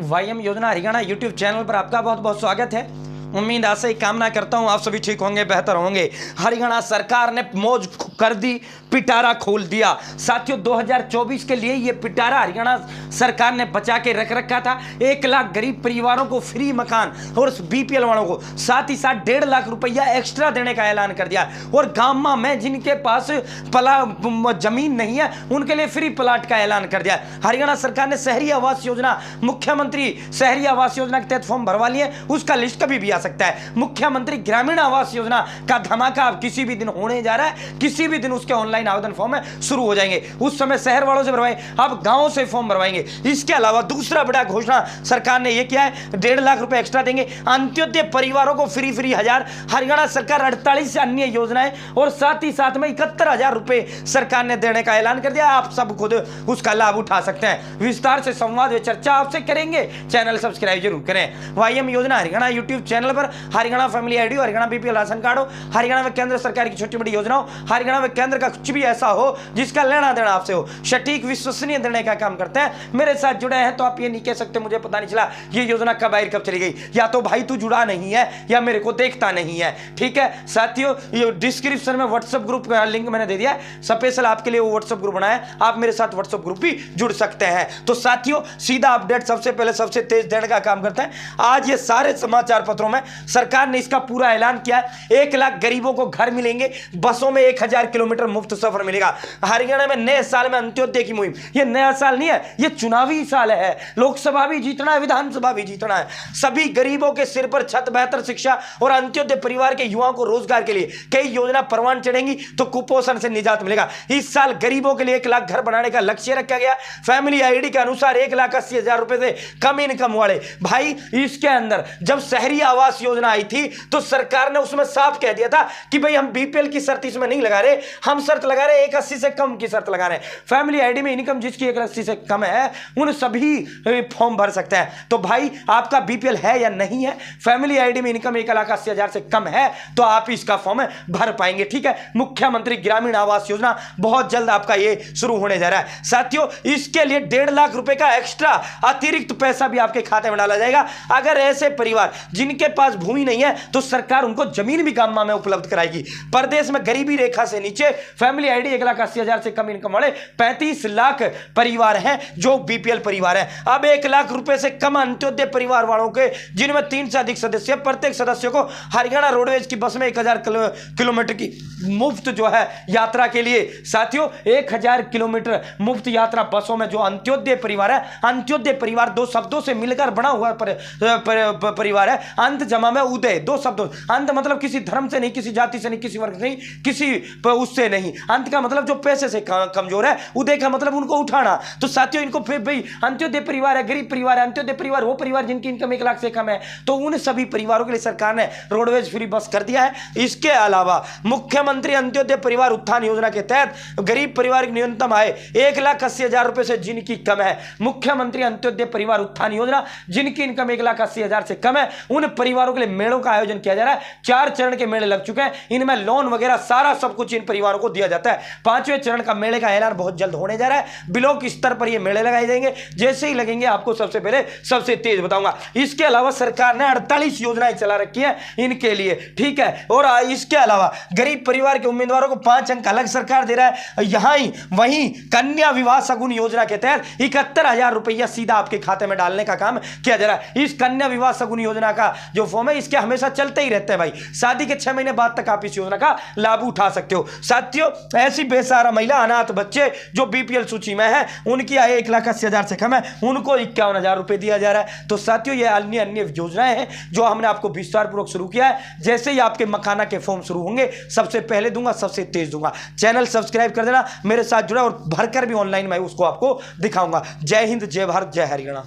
वाईएम योजना Haryana YouTube channel पर आपका बहुत बहुत स्वागत है। उम्मीद आशा ही कामना करता हूं आप सभी ठीक होंगे, बेहतर होंगे। हरियाणा सरकार ने मौज कर दी, पिटारा खोल दिया। साथियों 2024 के लिए ये पिटारा हरियाणा सरकार ने बचा के रख रखा था। 1 लाख गरीब परिवारों को फ्री मकान और बीपीएल वालों को साथ ही साथ 1.5 लाख रुपया एक्स्ट्रा देने का ऐलान कर दिया। और गांव में जिनके पास जमीन नहीं है उनके लिए फ्री प्लाट का ऐलान कर दिया। हरियाणा सरकार ने शहरी आवास योजना, मुख्यमंत्री शहरी आवास योजना के तहत फॉर्म भरवा लिए, उसका लिस्ट कभी भी आ सकता है। मुख्यमंत्री ग्रामीण आवास योजना का धमाका अब किसी भी दिन होने जा रहा है। किसी भी दिन उसके ऑनलाइन आवेदन फॉर्म शुरू हो जाएंगे। उस समय शहर वालों से भरवाएं, अब गांवों से फॉर्म भरवाएंगे। इसके अलावा दूसरा बड़ा घोषणा सरकार ने यह किया है, 1.5 लाख रुपए एक्स्ट्रा देंगे अंत्योदय परिवारों को फ्री 1000। हरियाणा सरकार 48 अन्य योजनाएं और साथ ही साथ में 71,000 रुपए सरकार ने देने का ऐलान कर दिया। आप सब खुद उसका लाभ उठा सकते हैं। विस्तार से संवाद व चर्चा आपसे करेंगे। चैनल सब्सक्राइब जरूर करें। वाईएम योजना हरियाणा यूट्यूब चैनल पर Haryana family ID, Haryana BPL ration card हो, हरियाणा में केंद्र सरकार की छोटी बड़ी योजना हो, हरियाणा में केंद्र का कुछ भी ऐसा हो जिसका लेना देना आपसे हो, सटीक विश्वसनीय देने का काम करते हैं। मेरे साथ जुड़े हैं तो आप ये नहीं कह सकते मुझे पता नहीं चला ये योजना कब आई कब चली गई। या तो भाई तू जुड़ा नहीं है या मेरे को देखता नहीं है। ठीक है साथियों, ये डिस्क्रिप्शन में व्हाट्सएप ग्रुप का लिंक मैंने दे दिया है, स्पेशल आपके लिए वो व्हाट्सएप ग्रुप बनाया है। आप मेरे साथ व्हाट्सएप ग्रुप भी जुड़ सकते हैं। तो साथियों सीधा अपडेट सबसे पहले सबसे तेज देने का काम करते हैं। आज ये सारे समाचार पत्रों में सरकार ने इसका पूरा ऐलान किया है। 1 लाख गरीबों को घर मिलेंगे, बसों में 1000 किलोमीटर मुफ्त सफर मिलेगा। हरियाणा में नए साल में अंत्योदय की मुहिम, ये नया साल नहीं है, ये चुनावी साल है। लोकसभा भी जीतना है, विधानसभा भी जीतना है। सभी गरीबों के सिर पर छत, बेहतर शिक्षा और अंत्योदय परिवार के युवाओं को रोजगार के लिए कई योजना परवान चढ़ेंगी तो कुपोषण से निजात मिलेगा। इस साल गरीबों के लिए 1 लाख घर बनाने का लक्ष्य रखा गया। फैमिली आईडी के अनुसार 1,80,000 रुपए से कम इनकम वाले भाई, इसके अंदर जब शहरी आवास योजना आई थी तो सरकार ने उसमें साफ कह दिया था कि भाई हम बीपीएल की शर्त इसमें नहीं लगा रहे, हम शर्त लगा रहे 1,80 से कम की शर्त लगा रहे हैं। फैमिली आईडी में इनकम जिसकी 1,80 से कम है उन सभी फॉर्म भर सकते हैं। तो भाई आपका बीपीएल है या नहीं है, फैमिली आईडी में इनकम 1,80,000 से कम है तो आप इसका फॉर्म भर पाएंगे। ठीक है, मुख्यमंत्री ग्रामीण आवास योजना बहुत जल्द आपका ये शुरू होने जा रहा है। साथियों इसके लिए 1.5 लाख रुपए का एक्स्ट्रा अतिरिक्त पैसा भी आपके खाते में डाला जाएगा। अगर ऐसे परिवार जिनके पास भूमि नहीं है तो सरकार उनको जमीन भी गांव में उपलब्ध कराएगी। प्रदेश में गरीबी रेखा से नीचे फैमिली आईडी 1,80,000 से कम इनकम वाले 35 लाख परिवार हैं जो बीपीएल परिवार हैं। अब 1 लाख रुपए से कम अंत्योदय परिवार वालों के जिनमें 3 से अधिक सदस्य, प्रत्येक सदस्य को हरियाणा रोडवेज की बस में 1000 किलोमीटर की मुफ्त जो है यात्रा के लिए। साथियों 1000 किलोमीटर मुफ्त यात्रा बसों में जो अंत्योदय परिवार है, अंत्योदय परिवार 2 शब्दों से मिलकर बना हुआ परिवार है। अंत जमा में उदय, 2 शब्दों। अंत मतलब किसी धर्म से नहीं, किसी जाति से नहीं, किसी वर्ग से नहीं, किसी उससे नहीं। अंत का मतलब जो पैसे से कमजोर है, उदय का मतलब उनको उठाना। तो साथियों इनको फिर भाई अंत्योदय परिवार है, गरीब परिवार है। अंत्योदय परिवार वो परिवार जिनकी इनकम 1 लाख से कम है, तो उन सभी परिवारों के लिए सरकार ने रोडवेज फ्री बस कर दिया है। इसके अलावा मुख्यमंत्री अंत्योदय परिवार उत्थान योजना के तहत गरीब परिवार की न्यूनतम आय 1,80,000 रुपए से जिनकी कम है, मुख्यमंत्री अंत्योदय परिवार उत्थान योजना जिनकी इनकम 1,80,000 से कम है, उन परिवारों के लिए मेलों का आयोजन किया जा रहा है। 4 चरण के मेले लग चुके हैं, इनमें लोन वगैरह सारा सब कुछ इन परिवारों को दिया जाता है। 5वें चरण का मेले का ऐलान बहुत जल्द होने जा रहा है। ब्लॉक स्तर पर ये मेले लगाए जाएंगे, जैसे ही लगेंगे आपको सबसे पहले सबसे तेज बताऊंगा। इसके अलावा सरकार ने 48 योजनाएं चला रखी है इनके लिए। ठीक है, और इसके अलावा गरीब परिवार के उम्मीदवारों को 5 अंक अलग सरकार दे रहा है। यहां ही वहीं कन्या विवाह सगुन योजना के तहत 71,000 रुपया सीधा आपके खाते में डालने का काम किया जा रहा है। इस कन्या विवाह सगुन योजना का जो फॉर्म है इसके हमेशा चलते ही रहते हैं भाई। शादी के 6 महीने बाद तक आप इस योजना का लाभ उठा सकते हो। साथियों ऐसी बेसहारा महिला, अनाथ बच्चे जो बीपीएल सूची में है, उनकी आय 1,80,000 से कम है, उनको 51,000 रुपए दिया जा रहा है। तो साथियों ये अन्य योजनाएं हैं जो हमने आपको विस्तार पूर्वक शुरू किया है। जैसे ही आपके मकाना के फॉर्म शुरू होंगे सबसे पहले दूंगा, सबसे तेज दूंगा। चैनल सब्सक्राइब कर देना, मेरे साथ जुड़ा और भरकर भी ऑनलाइन मैं उसको आपको दिखाऊंगा। जय हिंद, जय भारत, जय हरियाणा।